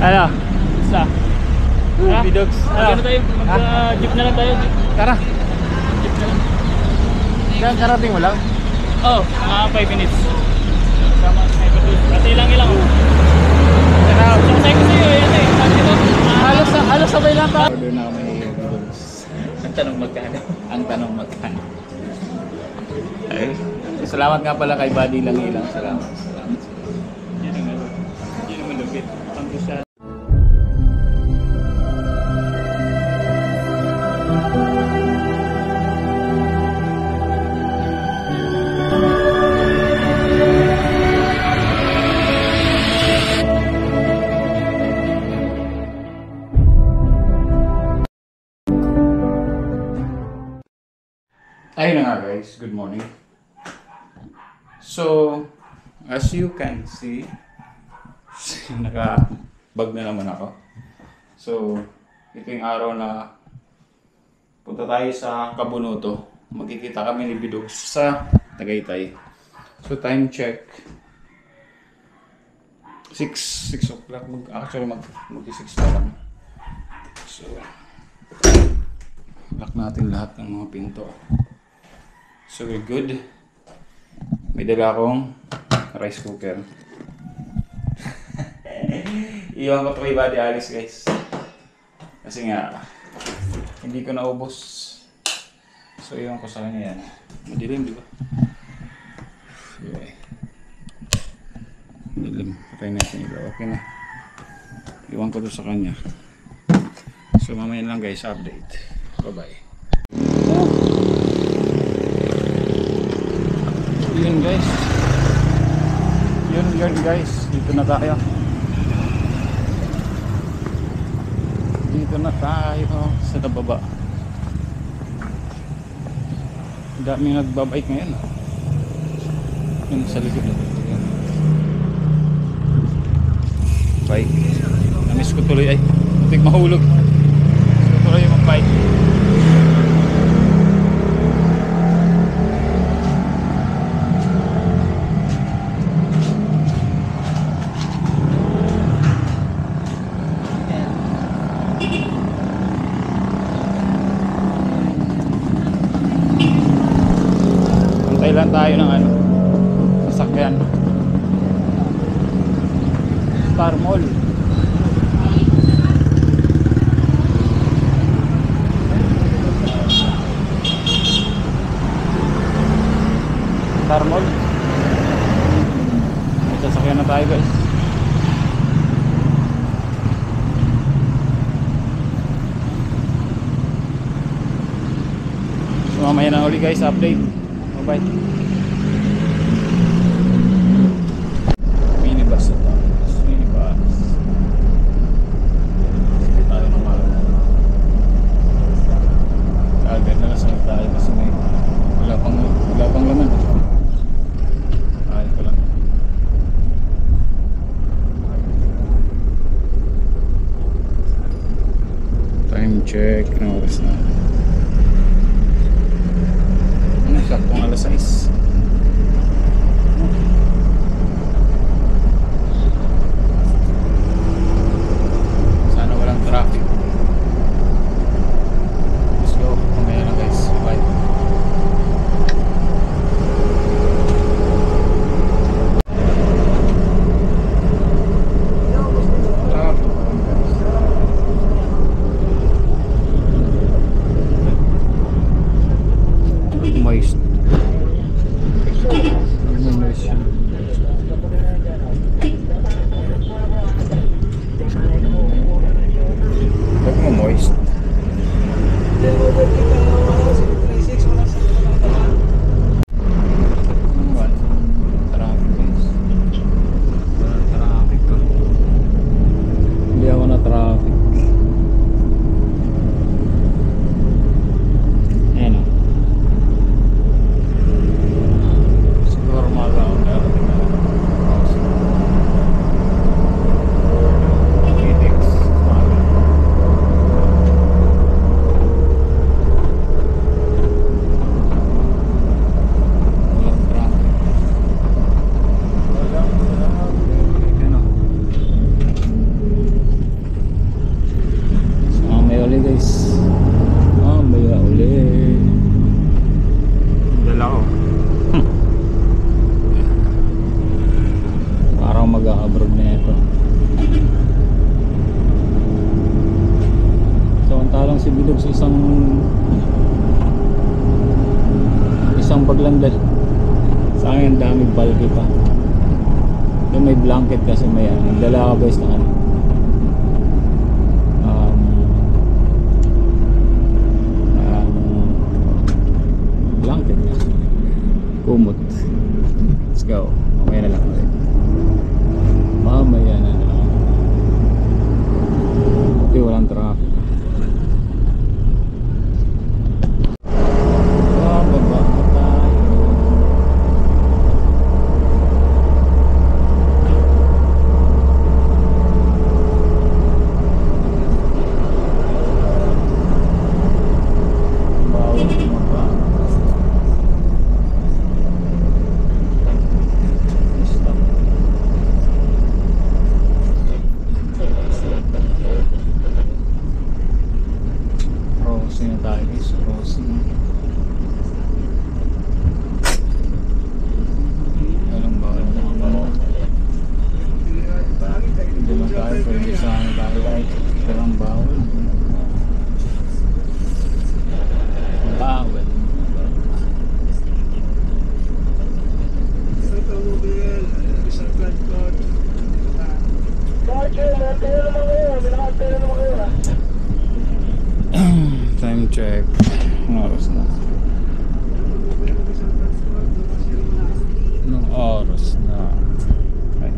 Ano? Isa. Bidogs. Ano tayo? Mag-jeep na lang tayo. Tara. Jeep na lang. Diyan karating mo lang? Oh, mga 5 minutes. Sama, kasi ilang. Sasay ko sa'yo eh. Ano eh. Sabi ko, Halos sabay lang tayo. Order na kami bidogs. ang tanong magkano. Ang tanong magkano. Ay, salamat nga pala kay Buddy Langilang. Salamat. Yan ang ano. Yan ang malupit. Ang gusto. Ayun na nga guys, good morning. So, as you can see, naka-bag na naman ako. So, ito yung araw na punta tayo sa Kabunuto. Magkikita kami ni Bidogs sa Tagaytay. So, time check. 6 o'clock. Actually, mag-6 na lang. So, lock natin lahat ng mga pinto. So we're good. May dala akong rice cooker. Iwan ko ito kay Buddy Alice guys. Kasi nga, hindi ko naubos. So iwan ko sa kanya yan. Madilim, di ba? Okay. Madilim. Patay natin ito. Okay na. Iwan ko ito sa kanya. So mamaya lang guys, update. Bye-bye. Yun guys. Yun guys. Dito na tayo. Dito na tayo sa nababa. Daming nagbabike ngayon. Yun sa likod. Bike. Namiss ko tuloy ay. Muntik mahulog. Namiss ko tuloy yung bike. Lang tayo ng ano, sasakyan. Star Mall. Star Mall. May sasakyan na tayo guys. So mamaya na uli guys, update. Bye. Minibus ito. Minibus. Hindi tayo naman. Kagad na lasang tayo kasi may wala pang laman. Ayos ko lang. Time check. Anong oras na? Saktong alas 6. Sana walang traffic. Let's go. Mamaya lang guys. Bye. Moist. guys ng ano. Blanket na. Kumot. Let's go. Mamaya na lang ulit. Mamaya na lang. Okay, walang traffic. Baba na tayo. Bawal bumaba. Stop. Crossing na tayo guys. Crossing. Alam ba? Hindi lang tayo pwede sa ano tayo. Walang bawal. Bawal. Time check. Anong oras na? Anong oras na? Ay.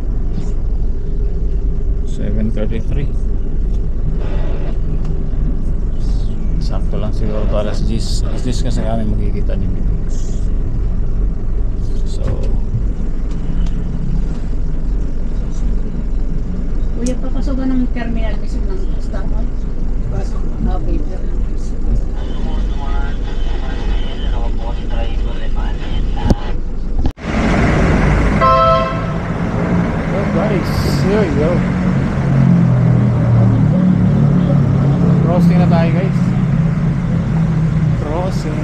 7:33. Sakto lang siguro to alas 10. Alas 10 kasi kami magkikita ni Bidogs. So Kuya, papasok ka ng terminal mismo ng Starbucks? Pasok. Okay, sir. oh guys, here we go. Crossing na tayo guys. Crossing.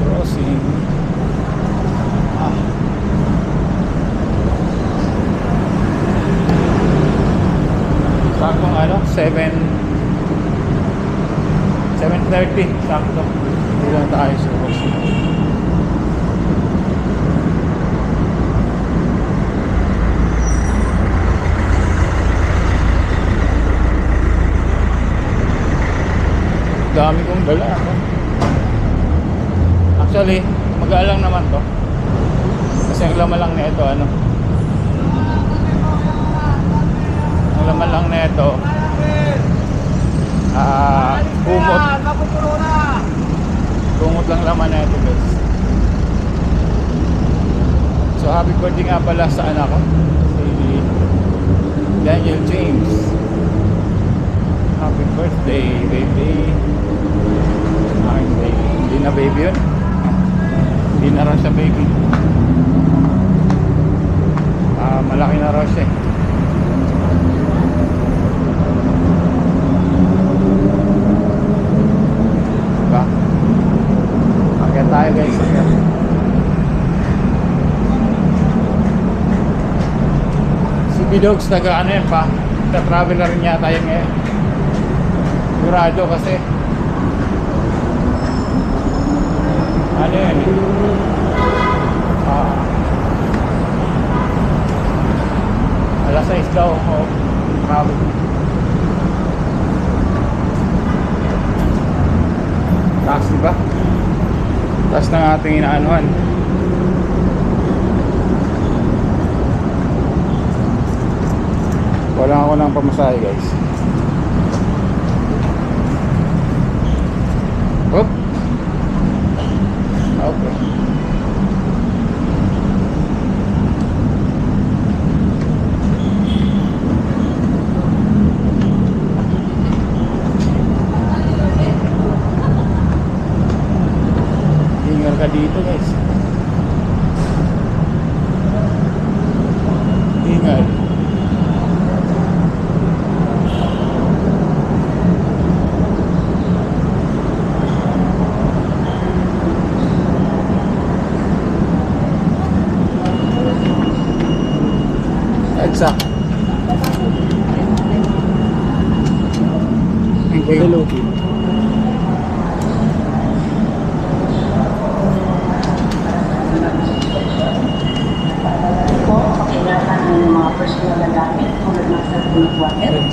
Crossing. Saktong ano, 7:30 sakto. Hindi lang tayo sa crossing. Dami kong dala ako. Actually, mag-aalang naman to. Kasi ang laman lang nito ano. Ang laman lang nito. Kumot. Kumot lang laman nito, guys. So happy birthday nga pala sa anak ko. Si Daniel James. Happy birthday, baby. Aking baby. Hindi na baby yun. Hindi na raw siya baby. Malaki na raw siya. Diba? Akyat tayo guys. Akyat. Si Bidogs taga ano yan pa. Travel na rin yata yun ngayon. Sigurado kasi ano yun alas 6 daw travel. Taxi ba? Taas ng ating inaanuhan. Wala ako ng pamasahe guys. Oh. Okay. Ingat ka dito guys. Ingat. Exact. Thank you.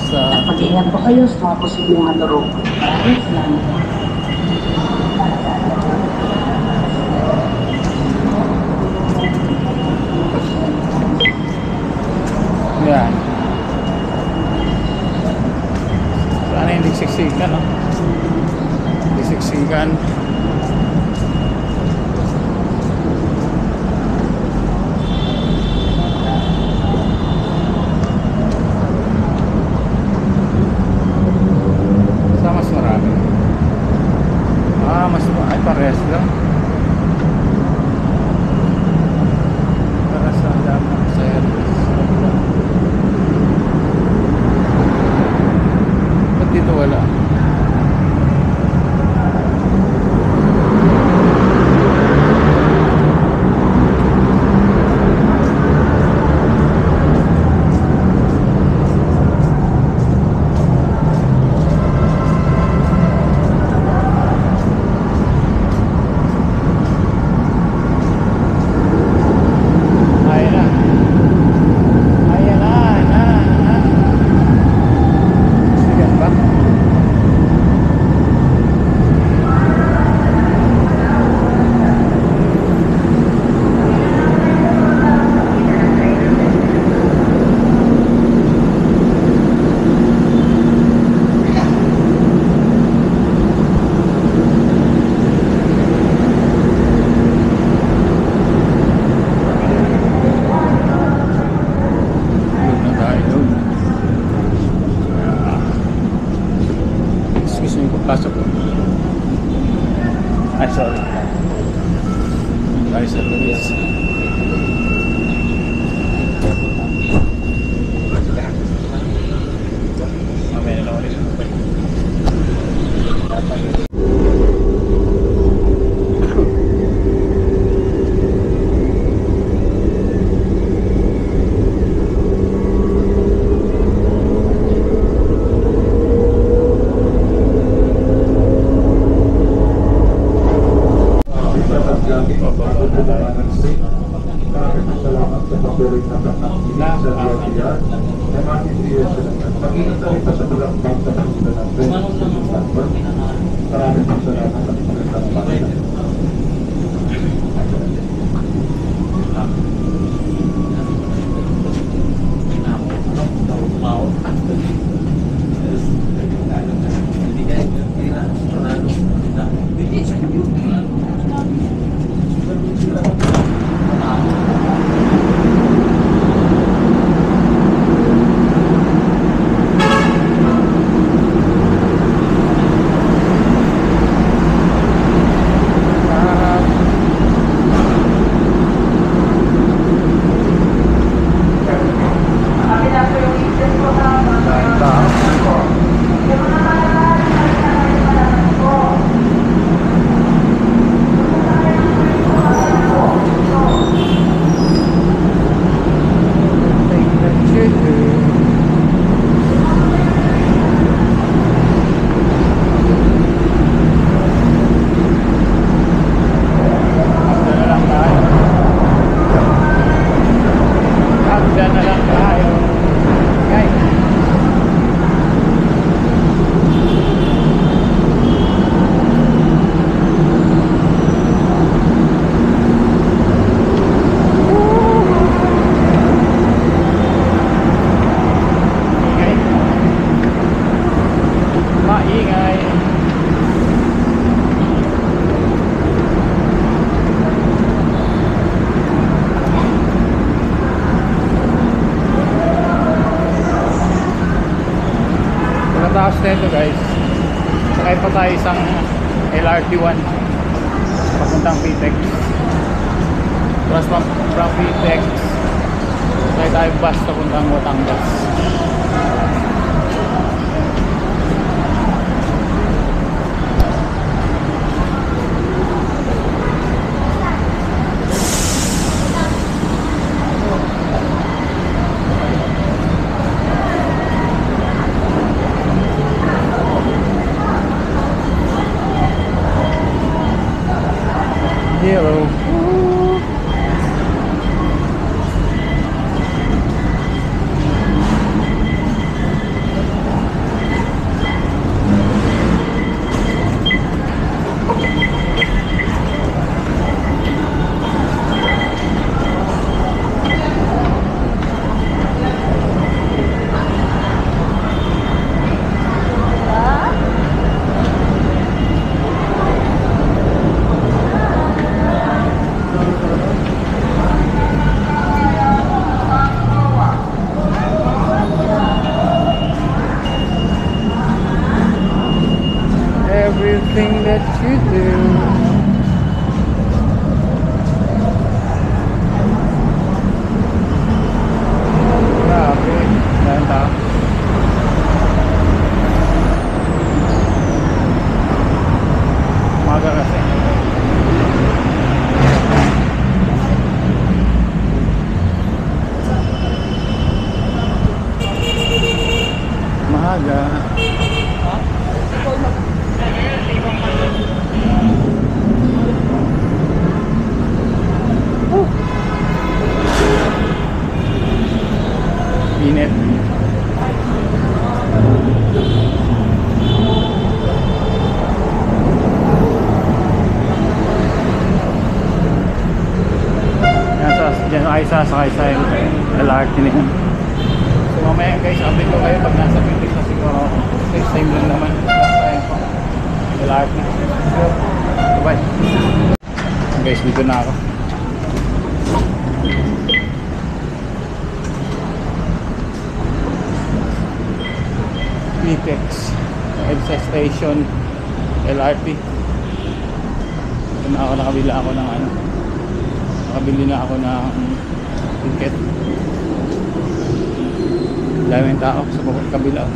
sa Mag-iingat po kayo sa mga posibleng madurog. Maraming salamat. yan. Sana hindi siksikan, no? Hindi siksikan. Sa mas marami. Ay parehas lang. Para sa dami ng service. Ba't dito wala? Ayan na. Ayan na. Sigan ba? Load na tayo. Excuse me, papasok ko. Ay, sorry. Tayo sa Luis. Mamaya na lang ulit. Tapos na ito guys, sakay pa tayo isang LRT1 papuntang PTEX. Tapos from PTEX sakay tayo bus papuntang Batangas. Hello. sasakay sa LRT na yun. So mamaya guys, update ko kayo pag nasa Pilipinas na siguro ako. Kasi same lang naman. Sasakay ko. LRT. So, bye. Guys, dito na ako. Pitex. EDSA Station. LRT. Ito na ako, nakabili ako ng ano. Nakabili na ako ng ticket. Daming tao sa bawat kabila.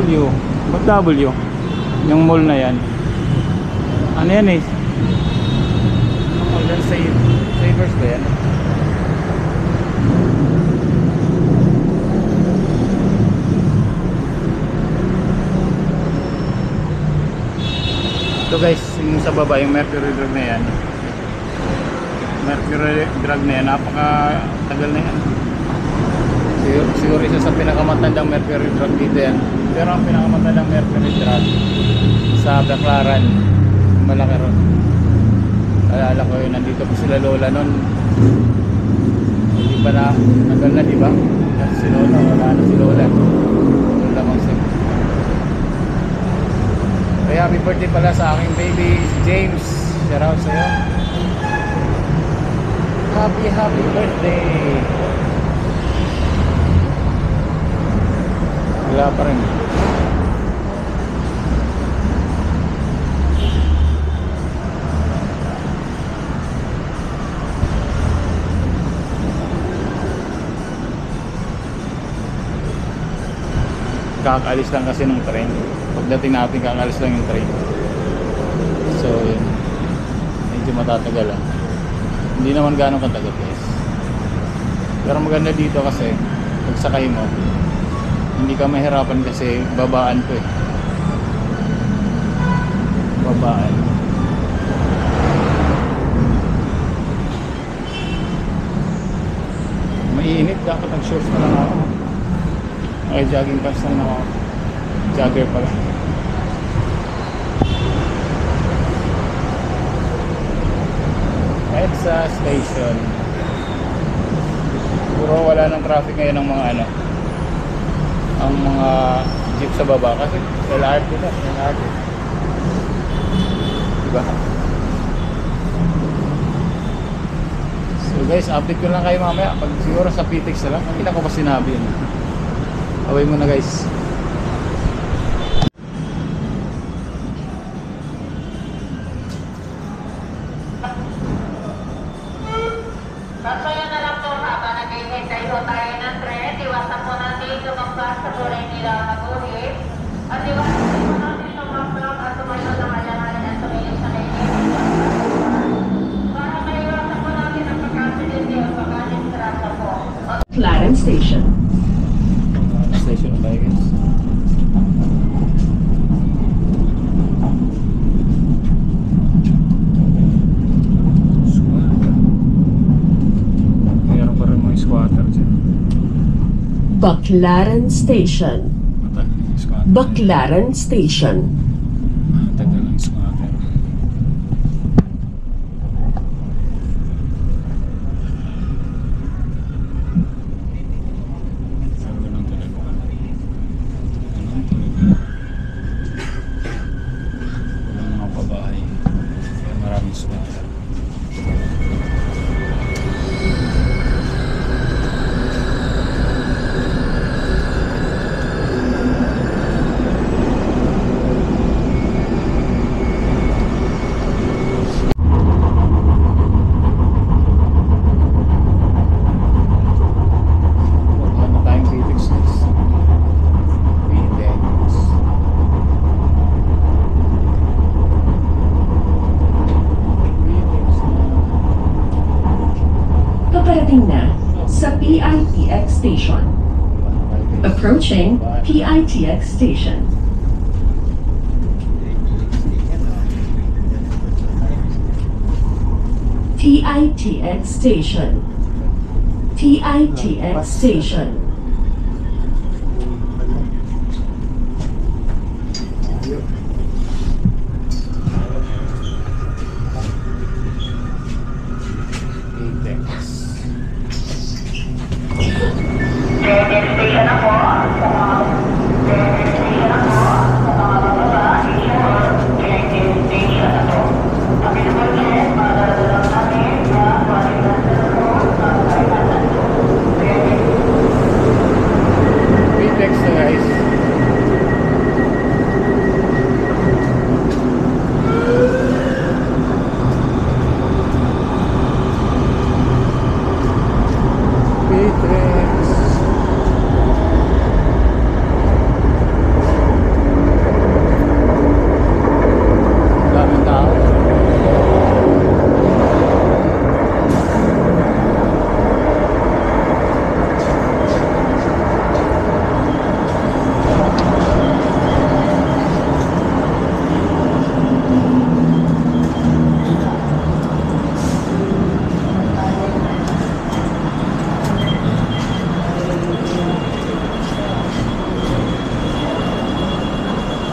W. Ba't W? Yung mall na yan. Ano yan eh? Mall yan, Savers ba yan? Ito guys, yung sa baba, yung Mercury Drug na yan. Mercury Drug na yan, napaka tagal na yan. Siguro isa sa pinakamatandang Mercury Drug dito yan. Pero ang pinakamatandang Mercury Drug sa Baclaran, malaki ron. Alala ko yun, nandito pa sila lola nun. Hindi pa na, nagal na diba? Kasi si lola, wala na si lola. Lola Mangsip. Kaya happy birthday pala sa aking baby, si James. Shout out sa'yo. Happy birthday. Wala pa rin. Kakaalis lang kasi ng train. Pagdating natin, kakaalis lang yung train. So yun, medyo matatagal lang. Hindi naman gano'ng katagal guys. Pero maganda dito kasi pag sakay mo, hindi ka mahirapan kasi babaan ko eh. Babaan. Mainit, dapat nag-shorts pa lang ako. Okay, jogging pants lang ako. Jogger pala. EDSA Station. Puro wala ng traffic ngayon ng mga ano, ang mga jeep sa baba kasi LRT na, LRT. Diba? So guys, update ko lang kayo mamaya pag siguro sa PTX na lang. Hindi na ko pa sinabi yun. Away muna guys. Pasoyan na lang po habang naghihintay ho tayo ng tren. Iwasan po natin lumagpas sa tulay nila maguhit. At iwasan po natin lumagpas at tumayo na malangalan at tumingin sa kainin. Para maiwasan po natin ang pagkasidente o pagkalistrasa po. Clarence Station. Station na tayo guys. Mayroon pa rin mga squatter dyan. Baclaran Station. Squatter. Baclaran Station. Tagal ng squatter. Sabi ng telepono. Anong telepono? Walang mga pabahay. Kaya maraming squatter. Paparating na sa PITX Station. Approaching PITX Station. TITX Station. TITX Station. Pitex na guys. Pitex. Daming tao.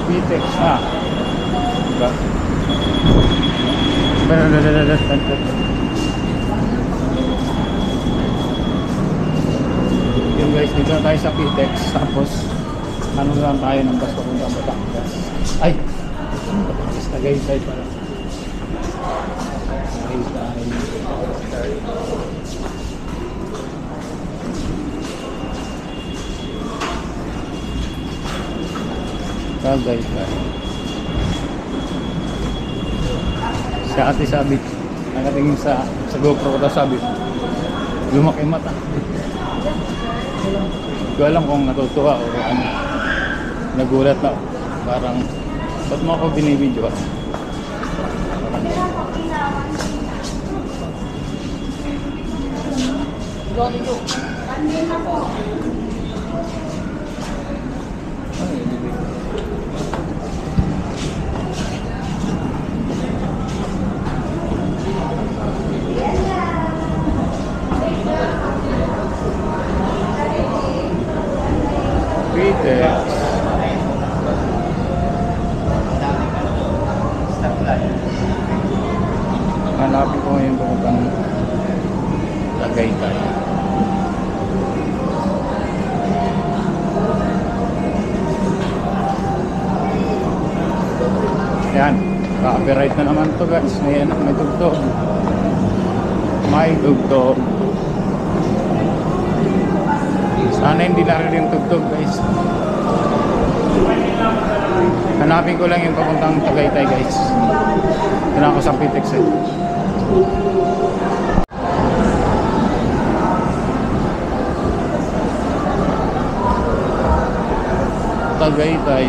Pitex na. Diba? Yung guys, dito na tayo sa Pitex. Tapos, ano lang tayo ng bus papunta Batangas. Ay! Batangas, Tagaytay pala. Tagaytay. Tagaytay. Si ate sabit. Nakatingin sa GoPro ko daw sabit. Lumaki mata. Hindi ko alam kung natutuwa o ano. Nagulat na. Parang, ba't mo ako binibidyo? Pitex. Hanapin ko ngayon papuntang Tagaytay. Yan, copyright na naman to guys. May tugtog. May tugtog. Sana hindi narinig yung tugtog guys. Hanapin ko lang yung papuntang Tagaytay guys. Ito na ako sa Pitex eh. Tagaytay.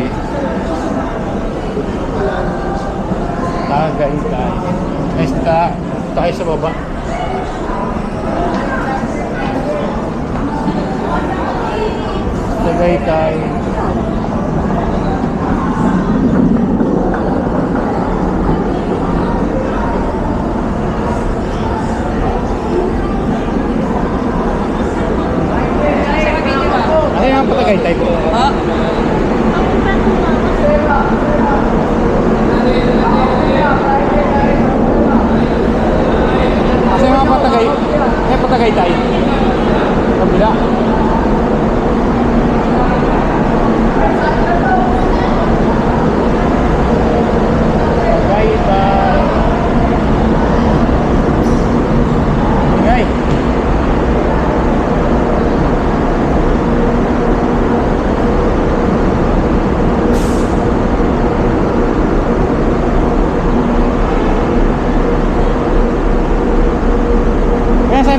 Tagaytay. Guys, tayo sa baba. Tagaytay. Ano yung Tagaytay po? Ha? Kasi mga Tagaytay. Kabila.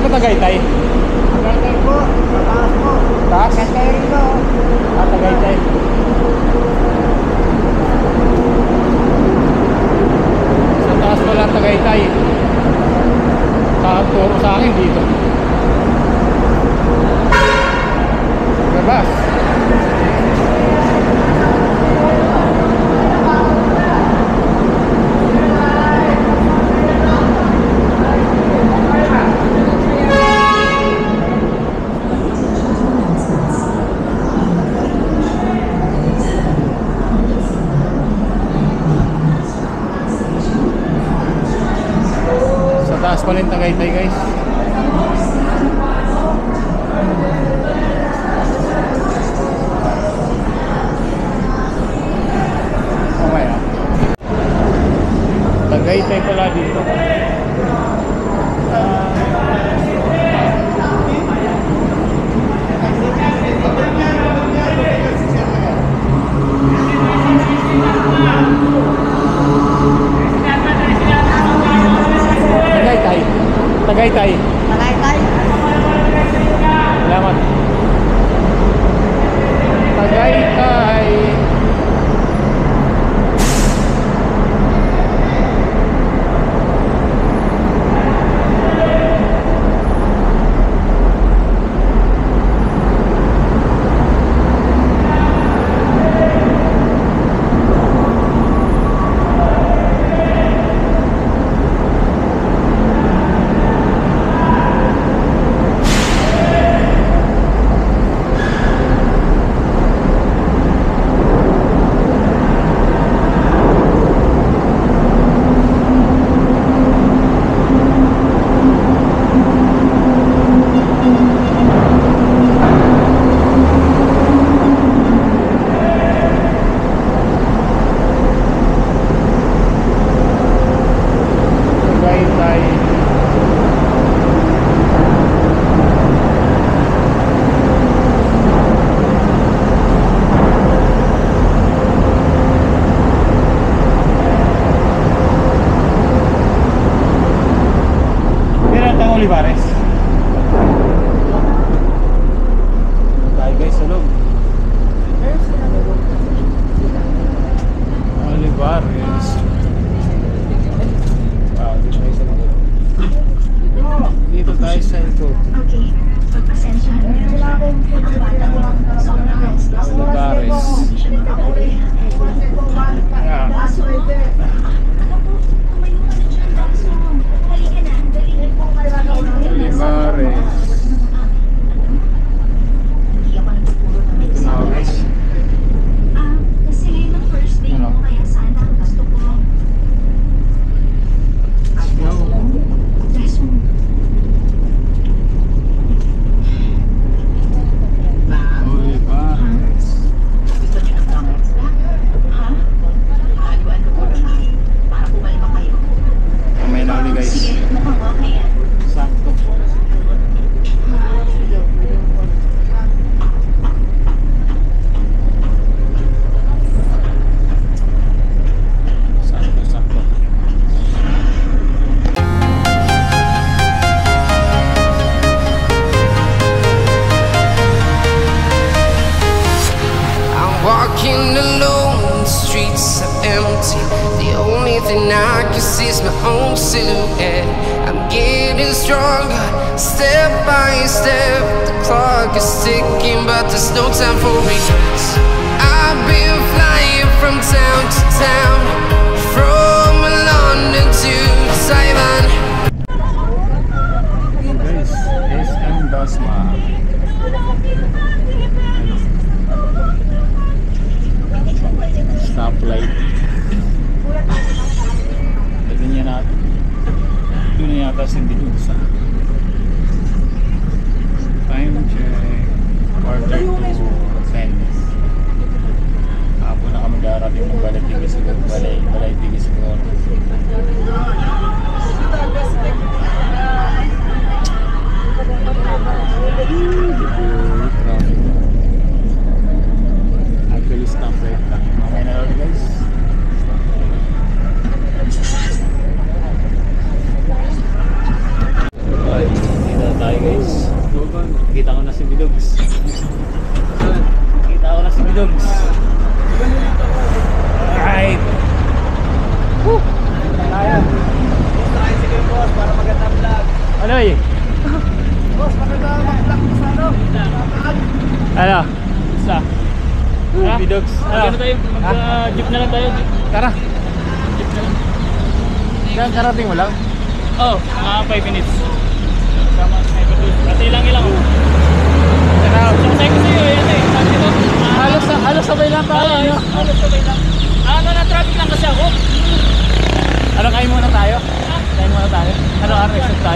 Tagaytay. Tagaytay po, sa taas po. pala yung Tagaytay guys. Mamaya. Tagaytay pala dito. Tagaytay. Tagaytay. Tagaytay. Salamat. Tagaytay. Tagaytay. Kailan tayong Olivares? Tayo guys sa loob. Olivares. Wow, dito tayo sa loob. Dito tayo sa loob. Okay, pagpasensyahan niyo. Olivares. Yeah. Olivares. Ito na ako guys. Kasi ngayon ang first day Ano? mo, kaya sana gusto ko. Dress mo. Olivares. Ha? Haliwan ko muna para pumalma kayo. Kamay na ulit guys. Sige, mukhang okay yan. Sakto. Sakto, sakto. I'm walking alone, the streets are empty. The only thing I can see is my own silhouette. I'm getting stronger, step by step. The clock is ticking, but there's no time for regrets. I've been flying from town to town, from London to Taiwan. Guys, SM Dasma. Stoplight. Pwede niya natin. Doon na yata si Bilusa. Time check. Quarter to 10. Hapon na kami darating ng Balay-Tigis siguro. Balay-Tigis siguro. Actually, stoplight lang. Mamaya na lang guys. Okay, dito na tayo guys. Kita ko na si Bidogs. Kita ko na si Bidogs. Alright. Woo! Kaya. Tricycle boss para magandang vlog. Ano eh? Boss, magandang vlog sa ano? Ano? Isa. Bidogs. Ano tayo? Mag-jeep na lang tayo. Tara. Jeep na lang. Saan karating mo lang? Oh, mga 5 minutes. Sama sa sniper doon. Kasi ilang. Sasay ko sa'yo, yan eh. Sabi ko, Halos sabay lang tayo. halos sabay lang. Ano na, traffic lang kasi ako. Ano, kain muna tayo? Kain muna tayo. Ano, next stop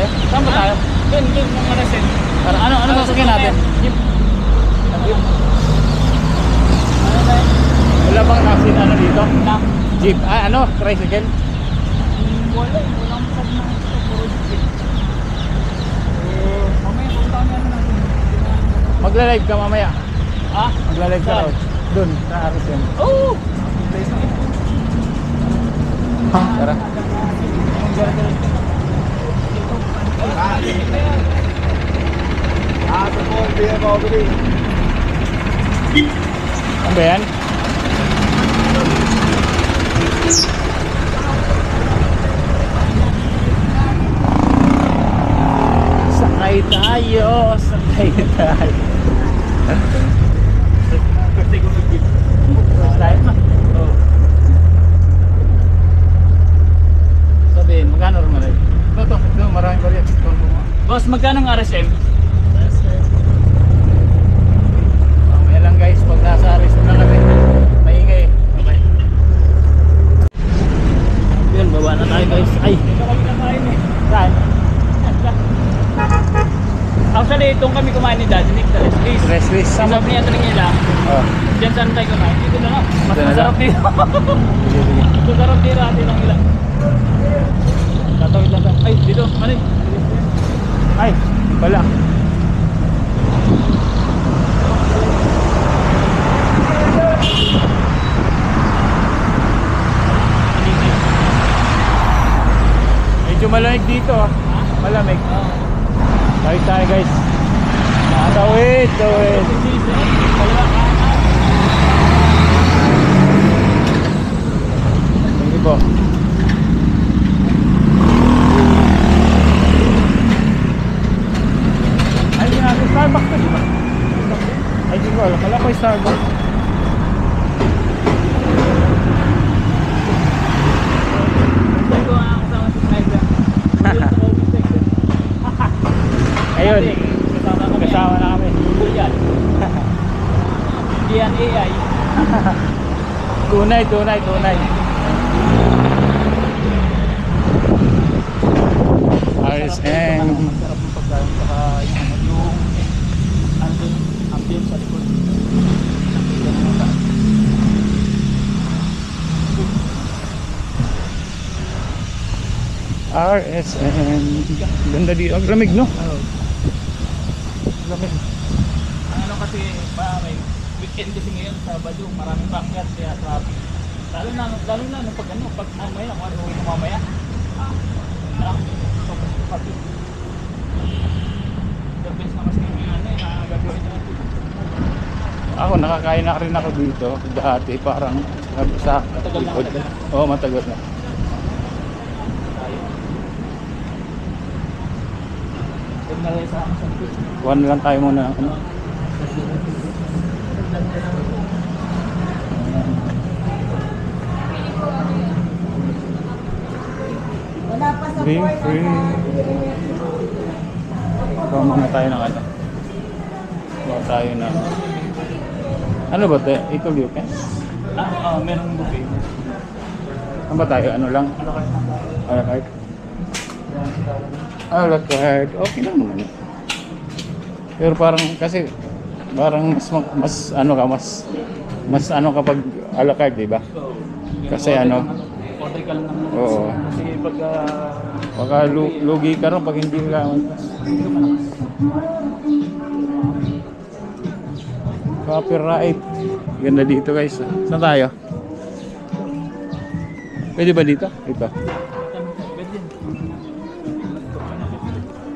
Jeep, ano? Tricycle? Wala, walang tag na ito, puro jeep. Mamaya, punta na natin. Magla-live ka mamaya. Ah? Magla-live ka Saan? raw. Doon, sa RSM. Oh! Ha? Tara. Ano ba yan? Sakay tayo, sakay tayo. First time? Oo. Sabihin, magkano rin malay? Ito, maraming bariya. Boss, magkano ang RSM? Mamaya lang guys, pag nasa RSM na kami, maingay. Okay. Yun, baba na tayo guys. Ay! Saan? Actually, itong kami kumain ni Daddy Nick sa Leslie. Restless. Sabi niya talaga nila, Oh. dyan saan tayo kumain? Dito na lang. Mas Dito na masarap lang. dito. Sige, sige. Masarap dito natin ang ilang. Tatawid lang tayo. Ay, dito. Ano yun? Ay, wala. Medyo malamig dito ah. Malamig. Tawid tayo guys. Tawid, tawid. Sige po. Ay, hindi natin Starbucks to, di ba? Ay, di ko alam. Wala ko yung Starbucks. Ayun. Kasama na kami. Hindi yan AI. Tunay, tunay, tunay. RSM. Masarap ng pagkain. Saka yung ambience sa likod. RSM. Ganda dito. Ang lamig, no? Lamig. Ano kasi may weekend kasi ngayon, Sabado, maraming backyard kaya traffic. Lalo na pag ano, pag mamaya, kung ano uwi na mamaya. Sobrang traffic. The best na mas ano gagawin natin. Ako, nakakain na rin ako dito. Dati parang sa Matagal na, likod. matagal. Oo, matagal na. Huwag na rin sa akin sa likod. One lang tayo muna. Ano? Being free. Ikaw muna tayo ng ano. Ikaw tayo na. Ano ba ito? Ikaw liw ka? Merong buffet. Ano ba tayo? Ano lang? A la carte. A la carte. Okay lang naman. Pero parang kasi parang mas ano ka mas ano kapag a la carte, di ba? Kasi ano, Order ka lang naman. oo. Kasi pag Baka lugi ka rin pag hindi ka. Copyright. Ganda dito guys. Saan tayo? Pwede ba dito? Ito.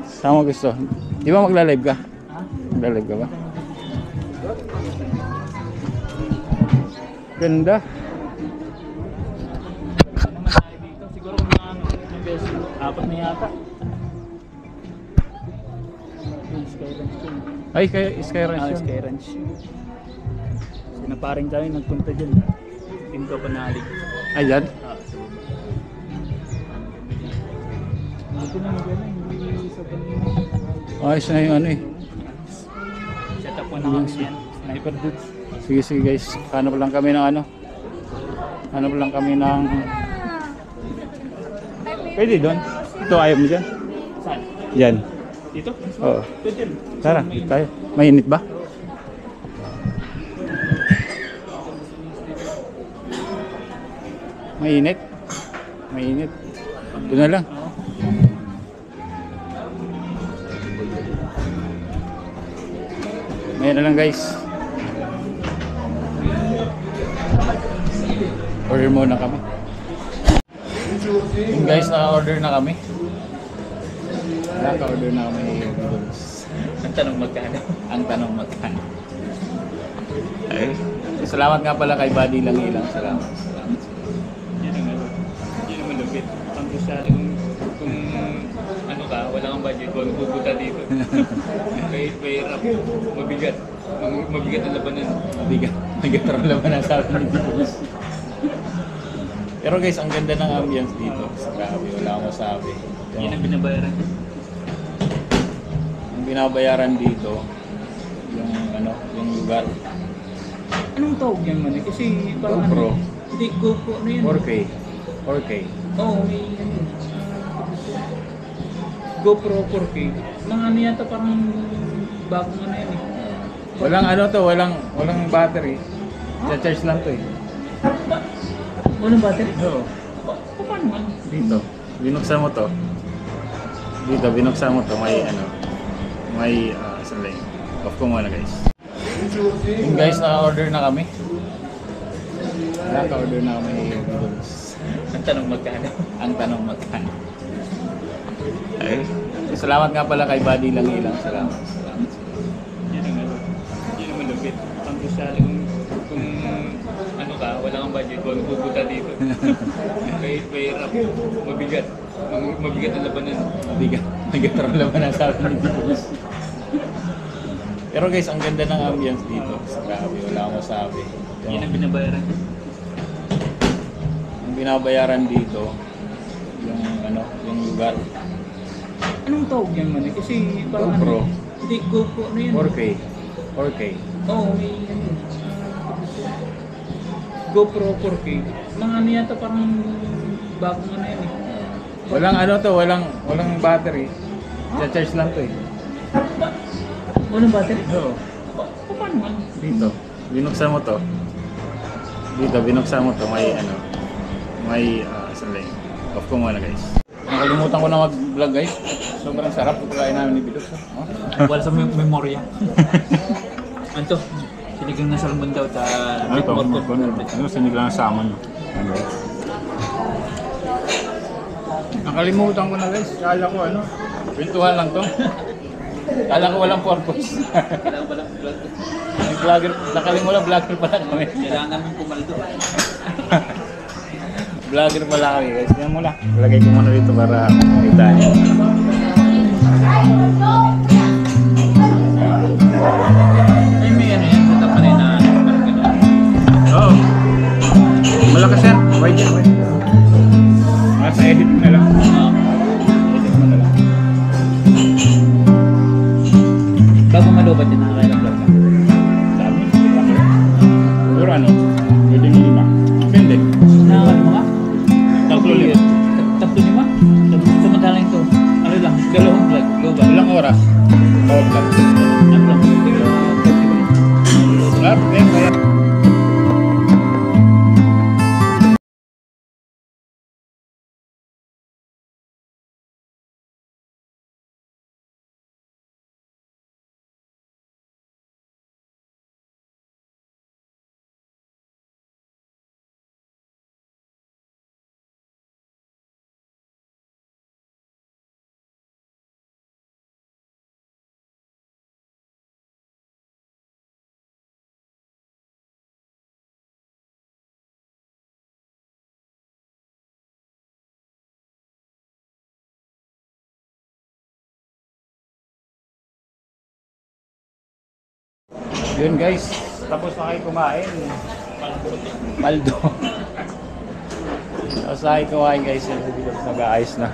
Saan mo gusto? Di ba magla-live ka? Magla-live ka ba? Ganda. siguro mga ng beses, 4 na yata. Yung Sky Ranch yun. Ay, kaya Sky Ranch yun. Sky Ranch. Sinaparing tayo nagpunta dyan. Tinto Panalig. Ayan. Ito na magana, hindi sa kanina. Ayos na yung ano eh. Set up mo na kami yan. Sniper dudes. Sige sige guys. Hanap lang kami ng ano. Hanap lang kami ng. Pwede doon. Ito ayaw mo dyan. Saan? Yan. Dito? Oo. Pwede yun. Tara, tayo. Mainit ba? Mainit. Mainit. Doon na lang. Ngayon na lang guys. Order muna kami. Yung guys, na-order na kami. Naka-order na kami. Ang tanong magkano? Ang tanong magkano. Ay, salamat nga pala kay Buddy lang ilang. Salamat. Yan ang ano. Yan ang malupit. Ang gusto kung ano ka, wala kang budget, huwag pupunta dito. Mahirap, mabigat. Mabigat ang labanan. Mabigat ang labanan sa akin ni Diyos. Pero guys, ang ganda ng ambience dito. Grabe, wala akong masabi. Yan ang binabayaran. Ang binabayaran dito, yung ano, yung lugar. Anong tawag yan man eh? Kasi parang GoPro. Hindi, GoPro ano yan? 4K. 4K. Oo, may ano. GoPro 4K. Mga ano yata parang bagong ano yan eh. Walang ano to, walang battery. Cha-charge lang to eh. Walang battery? Oo. Paano man? Dito. Binuksan mo to. Dito, binuksan mo to. May ano. May, sandali. Off ko muna guys. Yung guys, na-order na kami. Naka-order na kami. Ang tanong magkano? Ang tanong magkano. Ay, salamat nga pala kay Buddy lang ilang. Salamat. Yan ang ano. Yan ang malupit. Ang gusto kung ano ka, wala kang budget, huwag pupunta dito. Mahirap, mabigat. Mabigat ang labanan. Mabigat ang labanan sa akin ni Diyos. Pero guys, ang ganda ng ambience dito. Grabe, wala akong masabi. Yan ang binabayaran. Ang binabayaran dito, yung ano, yung lugar. Anong tawag yan man eh? Kasi parang GoPro. ano. Hindi, GoPro ano yan? 4K. 4K. Oo, may ano. GoPro 4K. Mga ano yata parang bagong ano yan eh. Walang ano to, walang battery. Cha-charge lang to eh. Walang battery? Oo. Paano man? Dito. Binuksan mo to. Dito, binuksan mo to. May ano. May, sandali. Off ko muna guys. Nakalimutan ko na mag-vlog guys. Sobrang sarap. Pagkain namin ni Bidok. Oh. Wala sa memorya. Anto, sinigang na salmon daw ta Ano, sinigang na salmon. Ano? Nakalimutan ko na guys. Kala ko ano. Pintuhan lang to. Kala ko walang purpose. Kailangan palang vlog. Vlogger, nakalimutan vlogger pala kami. Kailangan namin pumaldo. Vlogger pala kami guys. Kaya muna. Lagay ko muna dito para kita niyo. Ay, may ano yan. Sa tapanay na parang gano'n. Oo. Malakas yan. Wide yan. Wide. Nasa edit na lang. Edit mo na lang. Bago malubat yan, nakakailang vlog ka. Sabi. Siguro ano. Pwede mo 5. Depende. Nakakali mo ka? Tatlo ulit. Tatlo lima? Samantalang ito. Ano lang, dalawang vlog. Go ba? Ilang oras? Tawag lang. Ano lang? Tigla 30 minutes. Lahat. Kaya. Yun guys, tapos na kayo kumain. Paldo. Tapos na kayo kumain guys, nag-aayos na.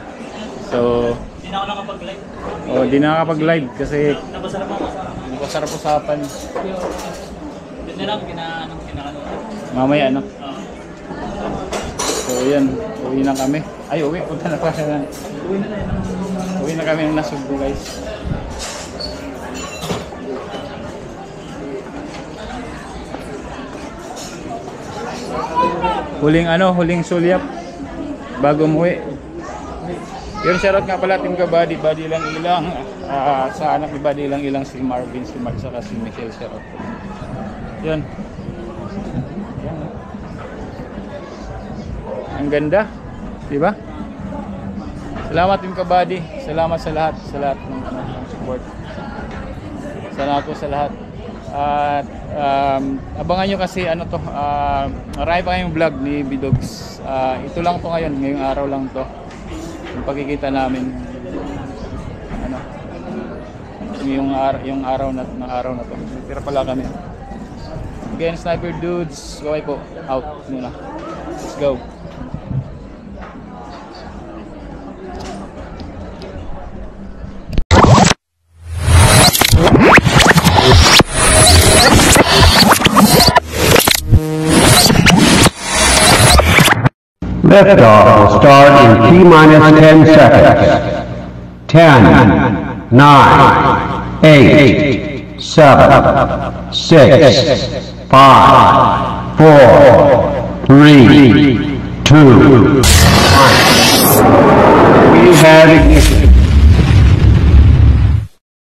So, Hindi na ako nakapag-live. di na nakapag-live kasi Napasarap ako sa... masarap usapan. Doon na lang, kinakanuha. Mamaya ano. So yan, uwi na kami. Ay, uwi, punta na pala. Uwi na tayo ng... Uwi na kami ng Nasugbo guys. Huling sulyap bago umuwi. Yun, shoutout nga pala Team Kabady, Body Lang Ilang. Sa anak ni Body Lang Ilang si Marvin, si Mark, saka si Michael, shoutout. Yun. Yan. Ang ganda, di ba? Salamat Team Kabady, salamat sa lahat ng support. Salamat po sa lahat. At abangan nyo kasi marami pa kayong vlog ni Bidogs. Ito lang to ngayon, ngayong araw lang to. Yung pagkikita namin yung araw na to. Tira pala kami. Again, Sniper Dudes, gaway po. Out muna. Let's go. Liftoff will start in T-minus 10 seconds. 10, 9, 8, 7, 6, 5, 4, 3, 2, 1. We have ignition.